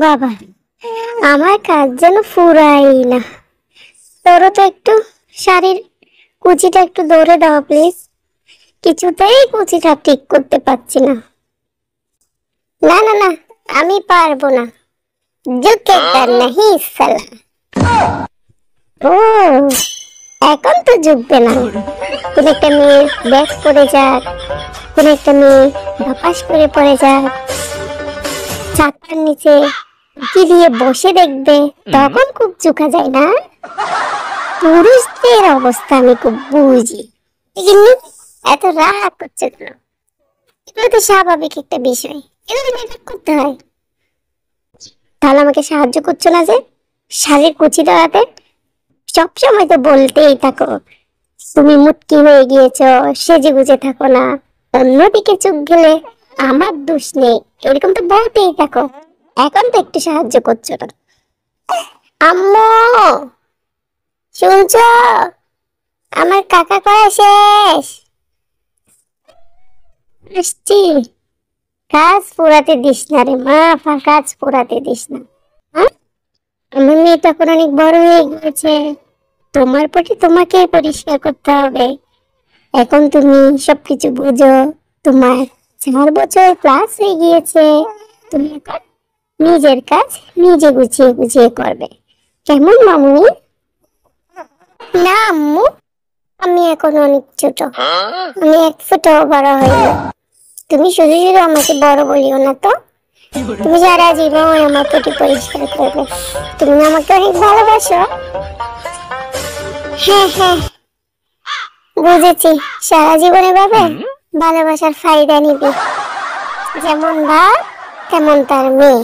বাবা, আমার কাজ যেন ফুরাই না। তোরও তো একটু শাড়ির কুচিটা একটু ধরে দাও প্লিজ। কিছুতেই কুচিটা ঠিক করতে পারছি না। না না না, আমি পারবো না। ঝুঁকেগা নাহি সালা। ও, এখন তো ঝুঁকবে না। কোন একটা মেয়ে ব্যাগ পরে যাক, কোন একটা মেয়ে ধপাস করে পড়ে যাক, ছাতার নিচে কি দিয়ে বসে দেখবে, তখন খুব ঝুঁকা যায় না। পুরুষদের অবস্থা আমি খুব বুঝি। কিন্তু এত রাগ করছে কেন? এগুলো তো স্বাভাবিক একটা বিষয়, এগুলো মেকআপ করতে হয়। তাহলে আমাকে সাহায্য করছো না যে শাড়ির কুচি ধরাতে? সবসময় তো বলতেই থাকো তুমি মুটকি হয়ে গিয়েছো, সেজে গুজে থাকো না, অন্যদিকে চোখ গেলে আমার দোষ নেই, এরকম তো বলতেই থাকো। এখন তো একটু সাহায্য করছো না। আম্মু, শুনছো? আমার কাকা করা শেষ। আসছি। কাজ পোড়াতে দিস না রে মা, কাজ পোড়াতে দিস না। হ্যাঁ, আমার মেয়ে তখন অনেক বড় হয়ে গিয়েছে, তোমার প্রতি তোমাকে পরিষ্কার করতে হবে। এখন তুমি সবকিছু বুঝো, তোমার 4 বছর প্লাস হয়ে গিয়েছে, তুমি এখন নিজের কাজ নিজে গুছিয়ে গুছিয়ে করবে, কেমন মামুনি? না আম্মু, আমি এখন অনেক ছোট, আমি 1 ফুটও বড় হইনি। তুমি শুধু শুধু আমাকে বড় বলিও না তো। তুমি সারা জীবন আমার প্রতি পরিষ্কার করবে, তুমি আমাকে অনেক ভালোবাসো। হ্যাঁ হ্যাঁ, বুঝেছি। সারা জীবনে ভাবে ভালোবাসার ফায়দা নিবি, যেমন ভাব তেমন তার মেয়ে।